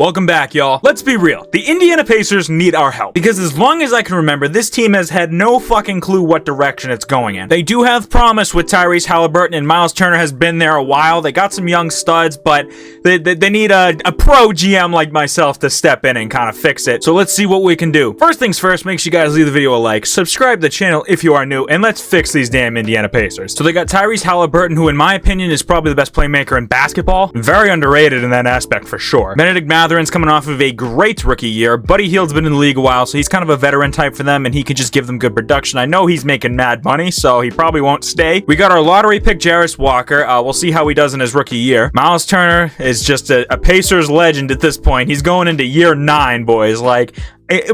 Welcome back, y'all. Let's be real. The Indiana Pacers need our help because as long as I can remember, this team has had no fucking clue what direction it's going in. They do have promise with Tyrese Haliburton, and Myles Turner has been there a while. They got some young studs, but they need a pro GM like myself to step in and kind of fix it. So let's see what we can do. First things first, make sure you guys leave the video a like, subscribe to the channel if you are new, and let's fix these damn Indiana Pacers. So they got Tyrese Haliburton, who in my opinion is probably the best playmaker in basketball. Very underrated in that aspect for sure. Benedict Mathurin's coming off of a great rookie year. Buddy Hield's been in the league a while, so he's kind of a veteran type for them, and he can just give them good production. I know he's making mad money, so he probably won't stay. We got our lottery pick, Tyrese Walker. We'll see how he does in his rookie year. Myles Turner is just a Pacers legend at this point. He's going into year 9, boys. Like,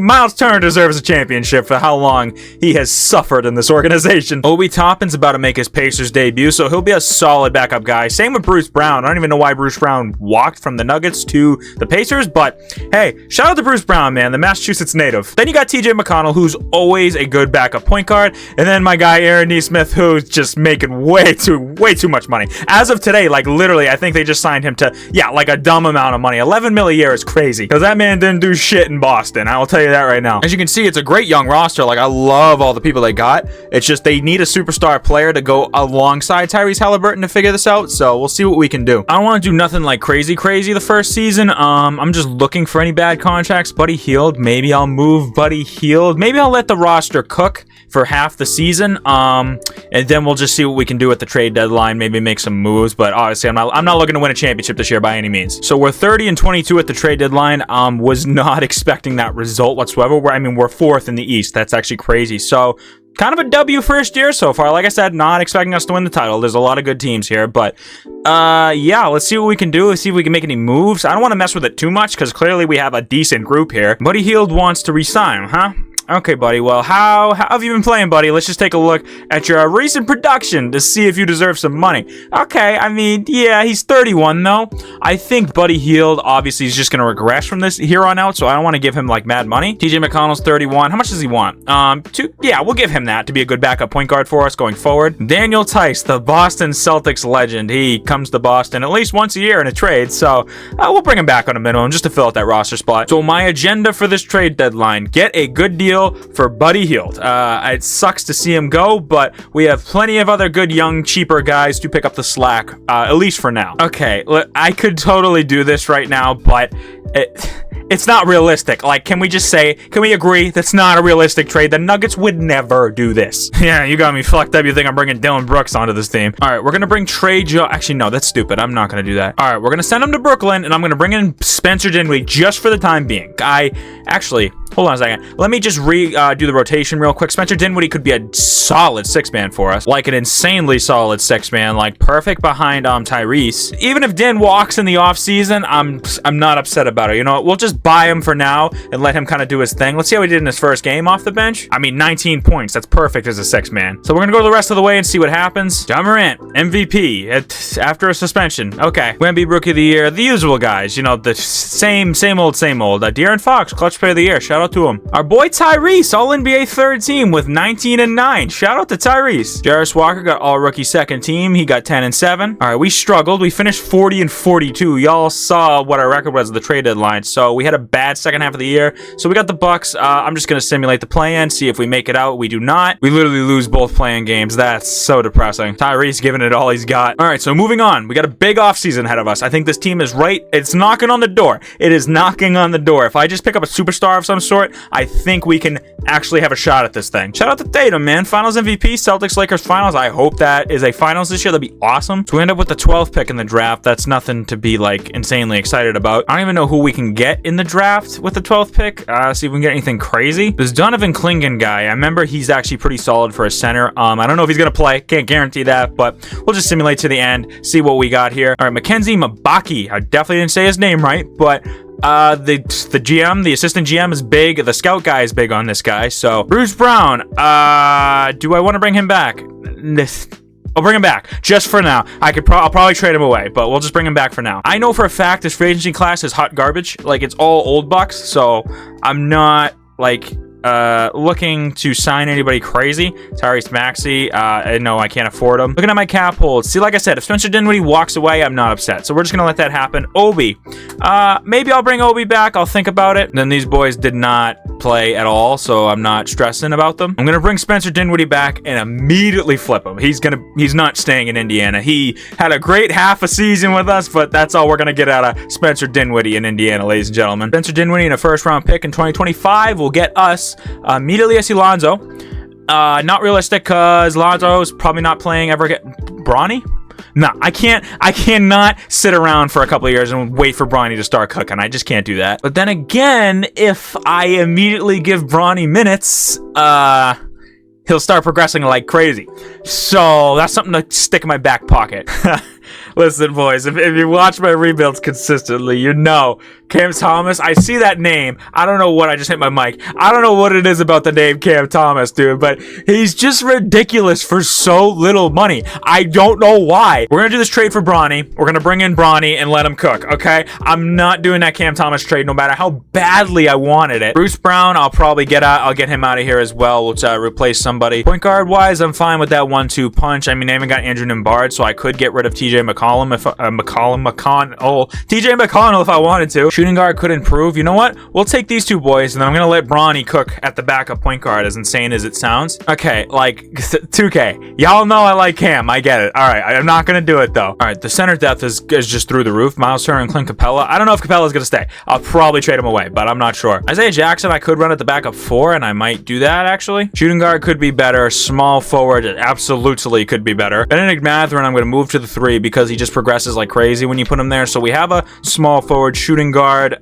Myles Turner deserves a championship for how long he has suffered in this organization. Obi Toppin's about to make his Pacers debut, so he'll be a solid backup guy. Same with Bruce Brown. I don't even know why Bruce Brown walked from the Nuggets to the Pacers, but hey, shout out to Bruce Brown, man, the Massachusetts native. Then you got TJ McConnell, who's always a good backup point guard, and then my guy Aaron Nesmith, who's just making way too much money. As of today, like literally, I think they just signed him to, yeah, like a dumb amount of money. 11 mil a year is crazy, because that man didn't do shit in Boston. I'll tell you that right now. As you can see, it's a great young roster. Like, I love all the people they got. It's just they need a superstar player to go alongside Tyrese Haliburton to figure this out, so we'll see what we can do. I don't want to do nothing like crazy the first season. I'm just looking for any bad contracts. Buddy Hield, maybe I'll move Buddy Hield. Maybe I'll let the roster cook for half the season, and then we'll just see what we can do at the trade deadline, maybe make some moves, but obviously I'm not looking to win a championship this year by any means. So we're 30-22 at the trade deadline. Was not expecting that result whatsoever. We're 4th in the East. That's actually crazy. So kind of a W first year so far. Like I said, not expecting us to win the title. There's a lot of good teams here, but yeah, let's see what we can do. Let's see if we can make any moves. I don't want to mess with it too much because clearly we have a decent group here. Buddy Hield wants to resign, huh? Okay, buddy. Well, how have you been playing, buddy? Let's just take a look at your recent production to see if you deserve some money. Okay, I mean, yeah, he's 31, though. I think Buddy Hield, obviously, is just going to regress from this here on out, so I don't want to give him, like, mad money. TJ McConnell's 31. How much does he want? Yeah, we'll give him that to be a good backup point guard for us going forward. Daniel Tice, the Boston Celtics legend. He comes to Boston at least once a year in a trade, so we'll bring him back on a minimum just to fill out that roster spot. So my agenda for this trade deadline, get a good deal for Buddy Hield. It sucks to see him go, but we have plenty of other good, young, cheaper guys to pick up the slack, at least for now. Okay, look, I could totally do this right now, but it's not realistic. Like, can we agree that's not a realistic trade? The Nuggets would never do this. Yeah, you got me fucked up. You think I'm bringing Dylan Brooks onto this team. All right, we're going to bring Trey Joe. Actually, no, that's stupid. I'm not going to do that. All right, we're going to send him to Brooklyn, and I'm going to bring in Spencer Dinwiddie just for the time being. Hold on a second. Let me just do the rotation real quick. Spencer Dinwiddie could be a solid 6-man for us. Like an insanely solid 6-man. Like perfect behind Tyrese. Even if Din walks in the offseason, I'm not upset about it. You know what? We'll just buy him for now and let him kind of do his thing. Let's see how he did in his first game off the bench. 19 points. That's perfect as a 6-man. So we're going to go the rest of the way and see what happens. Ja Morant, MVP after a suspension. Okay. Wemby Rookie of the Year. The usual guys. You know, the same old. De'Aaron Fox, Clutch Player of the Year. Shout out to him. Our boy Tyrese, All NBA 3rd team with 19-9. Shout out to Tyrese. Tyrese Walker got All Rookie 2nd team. He got 10-7. All right, we struggled. We finished 40-42. Y'all saw what our record was at the trade deadline. So we had a bad second half of the year. So we got the Bucks. I'm just gonna simulate the play-in, see if we make it out. We do not. We literally lose both play-in games. That's so depressing. Tyrese giving it all he's got. All right, so moving on. We got a big offseason ahead of us. I think this team is right. It's knocking on the door. It is knocking on the door. If I just pick up a superstar of some sort, I think we can actually have a shot at this thing. Shout out to Tatum, man. Finals MVP, Celtics Lakers finals. I hope that is a finals this year. That'd be awesome. So we end up with the 12th pick in the draft. That's nothing to be like insanely excited about. I don't even know who we can get in the draft with the 12th pick. See if we can get anything crazy. This Donovan Clingan guy, I remember he's actually pretty solid for a center. I don't know if he's gonna play. Can't guarantee that, but we'll just simulate to the end, see what we got here. All right, Mackenzie Mbaki. I definitely didn't say his name right, but the GM, the assistant GM is big. The scout guy is big on this guy. So Bruce Brown, do I want to bring him back? I'll bring him back just for now. I'll probably trade him away, but we'll just bring him back for now. I know for a fact this free agency class is hot garbage. Like, it's all old bucks, so I'm not like looking to sign anybody crazy. Tyrese Maxey, no, I can't afford him. Looking at my cap hold. See, like I said, if Spencer Dinwiddie walks away, I'm not upset. So we're just gonna let that happen. Obi, maybe I'll bring Obi back. I'll think about it. And then these boys did not play at all, so I'm not stressing about them. I'm gonna bring Spencer Dinwiddie back and immediately flip him. He's not staying in Indiana. He had a great half a season with us, but that's all we're gonna get out of Spencer Dinwiddie in Indiana, ladies and gentlemen. Spencer Dinwiddie in a first-round pick in 2025 will get us immediately Lonzo. Not realistic because Lonzo's probably not playing ever again. Bronny? No, I cannot sit around for a couple of years and wait for Bronny to start cooking. I just can't do that. But then again, if I immediately give Bronny minutes, he'll start progressing like crazy. So that's something to stick in my back pocket. Listen, boys, if you watch my rebuilds consistently, you know Cam Thomas. I see that name. I don't know what. I just hit my mic. I don't know what it is about the name Cam Thomas, dude, but he's just ridiculous for so little money. I don't know why. We're going to do this trade for Bronny. We're going to bring in Bronny and let him cook, okay? I'm not doing that Cam Thomas trade no matter how badly I wanted it. Bruce Brown, I'll probably get out. I'll get him out of here as well. We'll replace somebody. Point guard wise, I'm fine with that 1-2 punch. I mean, I even got Andrew Nembhard, so I could get rid of TJ McConnell if TJ McConnell if I wanted to. Shooting guard could improve. You know what? We'll take these two boys, and then I'm gonna let Bronny cook at the backup point guard. As insane as it sounds. Okay, like 2K. Y'all know I like Cam. I get it. All right, I'm not gonna do it though. All right, the center depth is just through the roof. Myles Turner and Clint Capella. I don't know if Capella's gonna stay. I'll probably trade him away, but I'm not sure. Isaiah Jackson, I could run at the backup 4, and I might do that actually. Shooting guard could be better. Small forward absolutely could be better. Benedict Mathurin, I'm gonna move to the 3 because he just progresses like crazy when you put him there. So we have a small forward. Shooting guard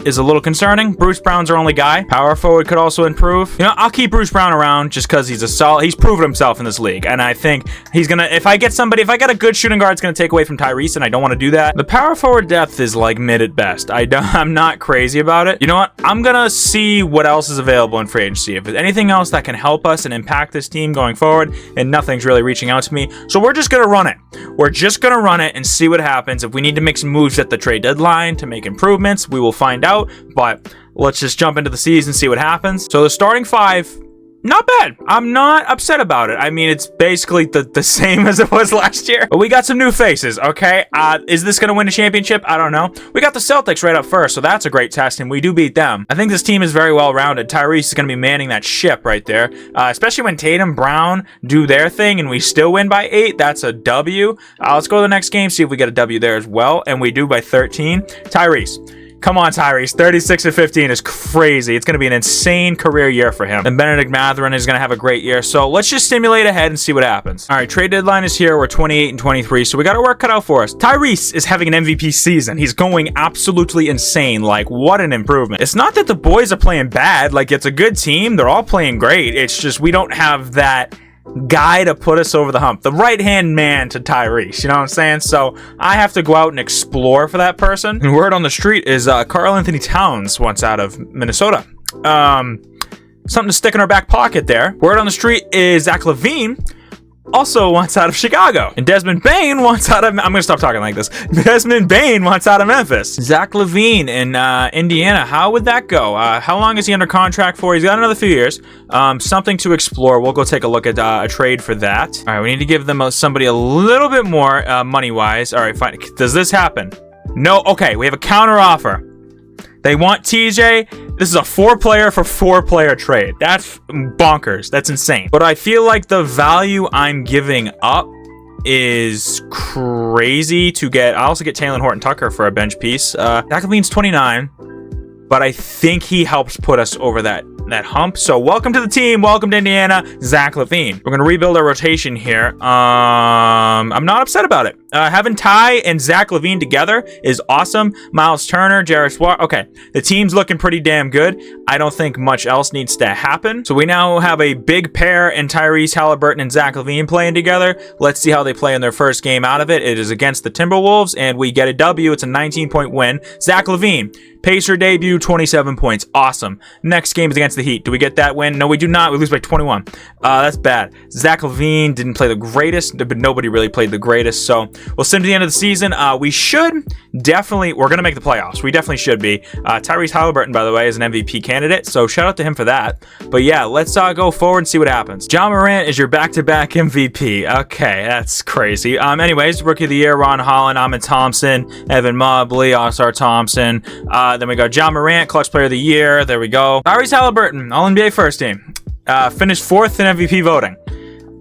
is a little concerning. Bruce Brown's our only guy. Power forward could also improve. You know, I'll keep Bruce Brown around just because he's proven himself in this league, and I think he's gonna, if I get a good shooting guard, it's gonna take away from Tyrese, and I don't want to do that. The power forward depth is like mid at best. I'm not crazy about it. You know what? I'm gonna see what else is available in free agency. If there's anything else that can help us and impact this team going forward, and nothing's really reaching out to me, so we're just gonna run it. We're just gonna run it and see what happens. If we need to make some moves at the trade deadline to make improvements, we will find out. But let's just jump into the season, see what happens. So the starting 5, not bad. I'm not upset about it. I mean, it's basically the same as it was last year. But we got some new faces, okay? Is this going to win a championship? I don't know. We got the Celtics right up first, so that's a great test, and we do beat them. I think this team is very well-rounded. Tyrese is going to be manning that ship right there, especially when Tatum, Brown do their thing, and we still win by 8. That's a W. Let's go to the next game, see if we get a W there as well, and we do by 13. Tyrese. Come on, Tyrese. 36-15 is crazy. It's going to be an insane career year for him. And Benedict Mathurin is going to have a great year. So let's just stimulate ahead and see what happens. All right, trade deadline is here. We're 28-23, so we got our work cut out for us. Tyrese is having an MVP season. He's going absolutely insane. Like, what an improvement. It's not that the boys are playing bad. Like, it's a good team. They're all playing great. It's just we don't have that guy to put us over the hump, the right-hand man to Tyrese, you know what I'm saying? So I have to go out and explore for that person. And word on the street is Karl Anthony Towns wants out of Minnesota. Something to stick in our back pocket there. Word on the street is Zach LaVine also wants out of Chicago. And Desmond Bane wants out of... I'm going to stop talking like this. Desmond Bane wants out of Memphis. Zach LaVine in Indiana. How would that go? How long is he under contract for? He's got another few years. Something to explore. We'll go take a look at a trade for that. All right, we need to give them somebody a little bit more money-wise. All right, fine. Does this happen? No. Okay, we have a counter offer. They want TJ. This is a 4-player for 4-player trade. That's bonkers. That's insane. But I feel like the value I'm giving up is crazy to get. I also get Taylor Horton-Tucker for a bench piece. Zach LaVine's 29, but I think he helps put us over that hump. So welcome to the team. Welcome to Indiana, Zach LaVine. We're going to rebuild our rotation here. I'm not upset about it. Having Ty and Zach LaVine together is awesome. Myles Turner, Jarris Walker. Okay, the team's looking pretty damn good. I don't think much else needs to happen. So we now have a big pair in Tyrese Haliburton and Zach LaVine playing together. Let's see how they play in their first game out of it. It is against the Timberwolves, and we get a W. It's a 19-point win. Zach LaVine, Pacer debut, 27 points. Awesome. Next game is against the Heat. Do we get that win? No, we do not. We lose by 21. That's bad. Zach LaVine didn't play the greatest, but nobody really played the greatest. So we'll sim to the end of the season. We should definitely, we're going to make the playoffs. We definitely should be. Tyrese Haliburton, by the way, is an MVP candidate, so shout out to him for that. But yeah, let's go forward and see what happens. Ja Morant is your back-to-back MVP. Okay, that's crazy. Anyways, Rookie of the Year, Ron Holland, Ahmed Thompson, Evan Mobley, All-Star Thompson. Then we got Ja Morant, Clutch Player of the Year. There we go. Tyrese Haliburton, All-NBA first team. Finished 4th in MVP voting.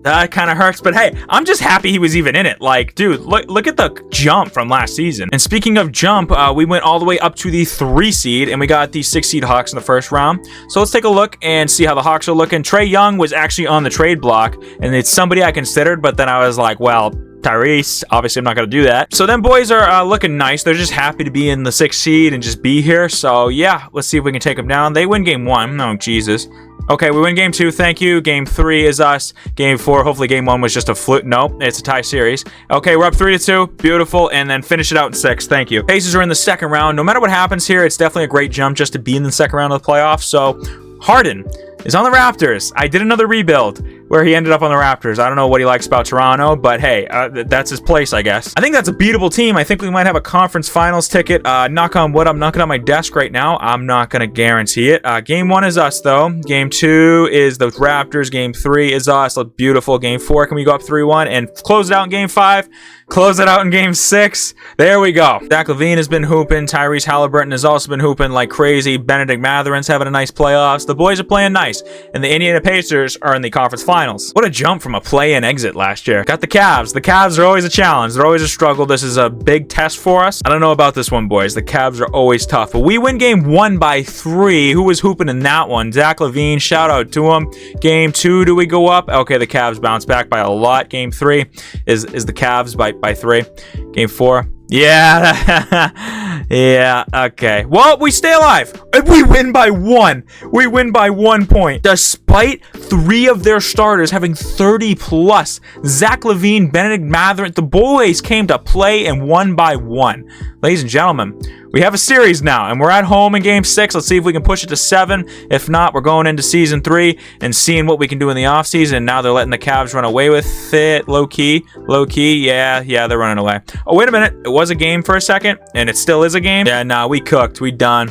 That kind of hurts, but hey, I'm just happy he was even in it. Like, dude, look at the jump from last season. And speaking of jump, we went all the way up to the 3 seed, and we got the 6 seed Hawks in the first round. So let's take a look and see how the Hawks are looking. Trae Young was actually on the trade block, and it's somebody I considered, but then I was like, well, Tyrese, obviously I'm not going to do that. So them boys are looking nice. They're just happy to be in the 6th seed and just be here. So yeah, let's see if we can take them down. They win game 1. Oh, Jesus. Okay, we win game 2, thank you. Game 3 is us. Game 4, hopefully game 1 was just a fluke. Nope, it's a tie series. Okay, we're up 3-2. Beautiful. And then finish it out in 6. Thank you. Pacers are in the 2nd round. No matter what happens here, it's definitely a great jump just to be in the 2nd round of the playoffs. So Harden is on the Raptors. I did another rebuild where he ended up on the Raptors. I don't know what he likes about Toronto, but hey, that's his place, I guess. I think that's a beatable team. I think we might have a conference finals ticket. Knock on wood, I'm knocking on my desk right now. I'm not going to guarantee it. Game 1 is us, though. Game 2 is the Raptors. Game 3 is us. Look beautiful. Game 4, can we go up 3-1 and close it out in Game 5? Close it out in Game 6. There we go. Zach LaVine has been hooping. Tyrese Haliburton has also been hooping like crazy. Benedict Mathurin's having a nice playoffs. The boys are playing nice. And the Indiana Pacers are in the conference finals. What a jump from a play-in exit last year. Got the Cavs. The Cavs are always a challenge. They're always a struggle. This is a big test for us. I don't know about this one, boys. The Cavs are always tough. But we win Game 1 by 3. Who was hooping in that one? Zach LaVine. Shout out to him. Game 2, do we go up? Okay, the Cavs bounce back by a lot. Game 3 is the Cavs by 3. Game 4. Yeah. Yeah. Okay. Well, we stay alive. We win by 1. We win by 1 point. Despite 3 of their starters having 30 plus. Zach LaVine, Benedict Mathurin, the boys came to play and won by 1. Ladies and gentlemen, we have a series now, and we're at home in Game 6. Let's see if we can push it to 7. If not, we're going into Season 3 and seeing what we can do in the offseason. Now they're letting the Cavs run away with it. Low-key. Yeah, they're running away. Oh, wait a minute. It was a game for a second, and it still is a game. Yeah, nah, we cooked. We done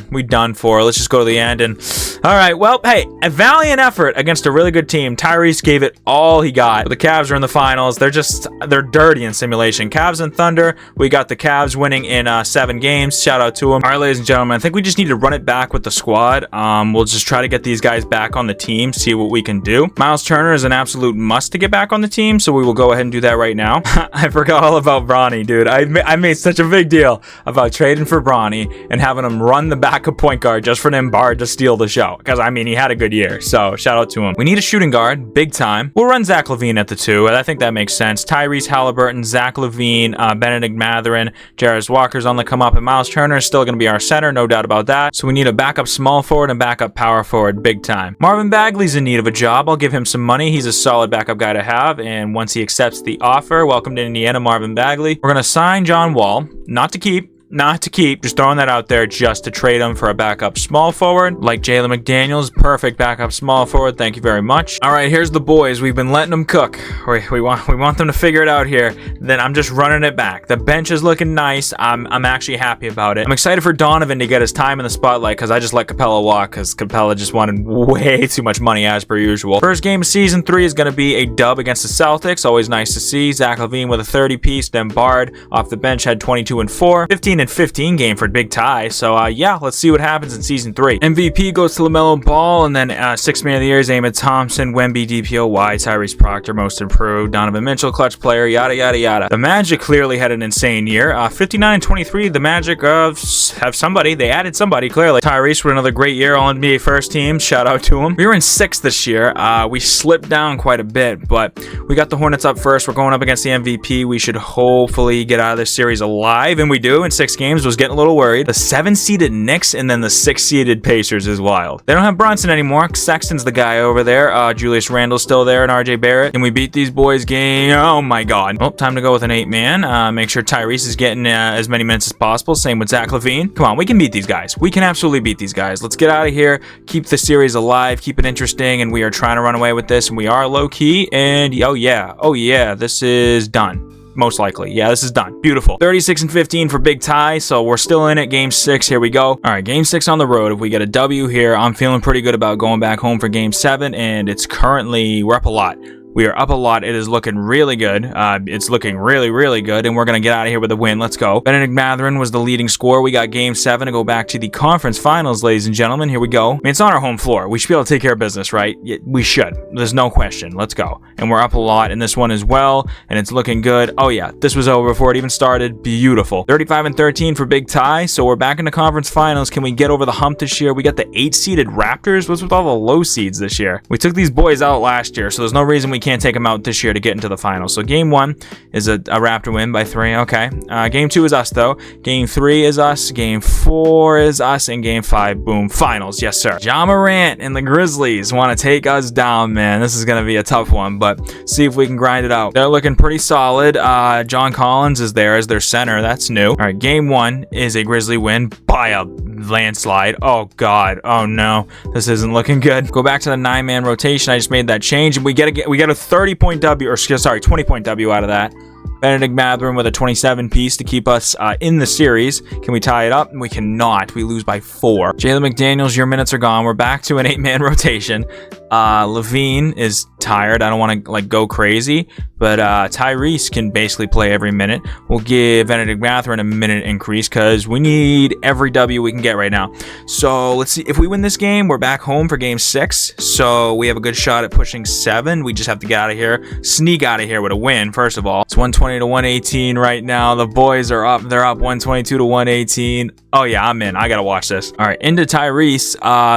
for. Let's just go to the end. And all right, well, hey, a valiant effort against a really good team. Tyrese gave it all he got. The Cavs are in the finals. They're dirty in simulation. Cavs and Thunder. We got the Cavs winning in 7 games. Shout out to them. All right, ladies and gentlemen, I think we just need to run it back with the squad. We'll just try to get these guys back on the team, see what we can do. Myles Turner is an absolute must to get back on the team, so we will go ahead and do that right now. I forgot all about Bronny, dude. I made such a big deal about trading for Bronny and having him run the backup point guard just for Bard to steal the show. Because, I mean, he had a good year, so shout out to him. We need a shooting guard, big time. We'll run Zach LaVine at the 2. I think that makes sense. Tyrese Haliburton, Zach LaVine, Benedict Mathurin, Jarris Walker's on the come up, and Myles Turner is still going to be our center, no doubt about that. So we need a backup small forward and backup power forward, big time. Marvin Bagley's in need of a job. I'll give him some money. He's a solid backup guy to have, and once he accepts the offer, welcome to Indiana, Marvin Bagley. We're going to sign John Wall, not to keep, just throwing that out there just to trade him for a backup small forward like Jalen McDaniels. Perfect backup small forward. Thank you very much. All right, here's the boys. We've been letting them cook. We want them to figure it out here. Then I'm just running it back. The bench is looking nice. I'm actually happy about it. I'm excited for Donovan to get his time in the spotlight because I just let Capella walk because Capella just wanted way too much money as per usual. First game of Season 3 is going to be a dub against the Celtics. Always nice to see. Zach LaVine with a 30-piece. Then Bard off the bench had 22 and 4. 15 and 15 game for a big tie. So yeah, let's see what happens in Season 3. MVP goes to LaMelo Ball, and then 6th man of the year is Ahmed Thompson, Wemby, DPOY, Tyrese Proctor, most improved, Donovan Mitchell, clutch player, yada yada yada. The Magic clearly had an insane year. 59 and 23. The Magic have somebody. They added somebody clearly. Tyrese with another great year, all NBA first team. Shout out to him. We were in 6th this year. We slipped down quite a bit, but we got the Hornets up first. We're going up against the MVP. We should hopefully get out of this series alive, and we do in 6 games. Was getting a little worried. The 7-seeded Knicks and then the 6-seeded Pacers is wild. They don't have Brunson anymore. Sexton's the guy over there. Julius Randle's still there and RJ Barrett. Can we beat these boys game? Oh my god. Well, time to go with an 8-man. Make sure Tyrese is getting as many minutes as possible. Same with Zach LaVine. Come on, we can beat these guys. We can absolutely beat these guys. Let's get out of here. Keep the series alive. Keep it interesting. And we are trying to run away with this. And we are low key. And oh yeah, this is done. most likely. Yeah, this is done. Beautiful. 36-15 for Big Ty, so we're still in it. Game 6, here we go. All right, Game 6 on the road. If we get a W here, I'm feeling pretty good about going back home for Game 7, and it's currently, we're up a lot. We are up a lot. It is looking really good. It's looking really, really good, and we're going to get out of here with a win. Let's go. Benedict Mathurin was the leading scorer. We got Game 7 to go back to the conference finals, ladies and gentlemen. Here we go. I mean, it's on our home floor. We should be able to take care of business, right? We should. There's no question. Let's go. And we're up a lot in this one as well, and it's looking good. Oh, yeah. This was over before it even started. Beautiful. 35-13 for Big Ty, so we're back in the conference finals. Can we get over the hump this year? We got the 8-seeded Raptors. What's with all the low seeds this year? We took these boys out last year, so there's no reason we can't take them out this year to get into the finals. So Game 1 is a Raptor win by 3. Okay. Game 2 is us, though. Game 3 is us. Game 4 is us. And Game 5, boom, finals. Yes, sir. Ja Morant and the Grizzlies want to take us down, man. This is going to be a tough one, but see if we can grind it out. They're looking pretty solid. John Collins is there as their center. That's new. All right. Game 1 is a Grizzly win by a landslide. Oh, God. Oh, no. This isn't looking good. Go back to the 9-man rotation. I just made that change, and we get a 30-point W, or sorry, 20-point W out of that. Benedict Mathurin with a 27-piece to keep us in the series. Can we tie it up? We cannot. We lose by 4. Jalen McDaniels, your minutes are gone. We're back to an 8-man rotation. Levine is tired. I don't want to go crazy, but Tyrese can basically play every minute. We'll give Benedict Mathurin a minute increase because we need every W we can get right now. So let's see. If we win this game, we're back home for Game 6. So we have a good shot at pushing 7. We just have to get out of here, sneak out of here with a win. First of all, it's 120-118 right now. The boys are up. They're up 122-118. Oh yeah, I'm in. I gotta watch this. All right, into Tyrese.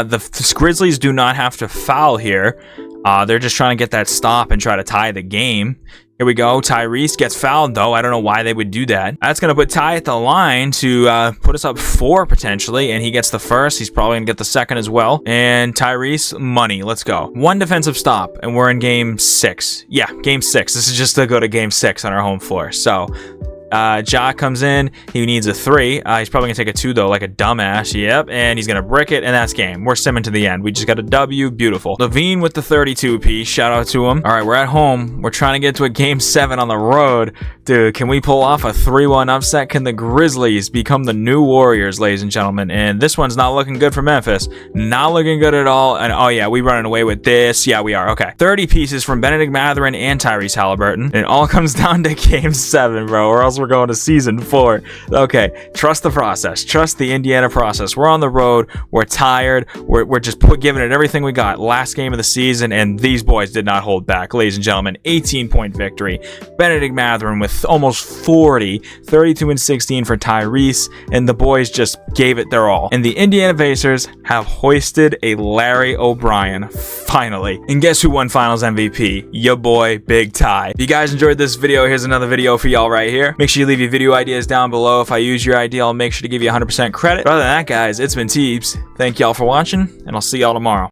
The Grizzlies do not have to foul here. They're just trying to get that stop and try to tie the game. Here we go. Tyrese gets fouled, though. I don't know why they would do that. That's going to put Ty at the line to put us up 4, potentially, and he gets the first. He's probably going to get the second as well. And Tyrese, money. Let's go. 1 defensive stop, and we're in Game 6. Yeah, Game 6. This is just to go to Game 6 on our home floor. So Ja comes in. He needs a 3. He's probably going to take a 2, though, like a dumbass. Yep, and he's going to brick it, and that's game. We're simming to the end. We just got a W. Beautiful. Levine with the 32-piece. Shout out to him. All right, we're at home. We're trying to get to a Game 7 on the road. Dude, can we pull off a 3-1 upset? Can the Grizzlies become the new Warriors, ladies and gentlemen? And this one's not looking good for Memphis. Not looking good at all. And oh, yeah, we running away with this. Yeah, we are. Okay. 30 pieces from Benedict Mathurin and Tyrese Haliburton. And it all comes down to Game 7, bro, or else we're going to Season 4. Okay, trust the process. Trust the Indiana process. We're on the road. We're tired. We're just giving it everything we got. Last game of the season, and these boys did not hold back, ladies and gentlemen. 18-point victory. Benedict Mathurin with almost 40. 32-16 for Tyrese, and the boys just gave it their all. And the Indiana Pacers have hoisted a Larry O'Brien, finally. And guess who won Finals MVP? Your boy, Big Ty. If you guys enjoyed this video, here's another video for y'all right here. Make sure you leave your video ideas down below. If I use your idea, I'll make sure to give you 100% credit. But other than that, guys, it's been Teebs. Thank y'all for watching, and I'll see y'all tomorrow.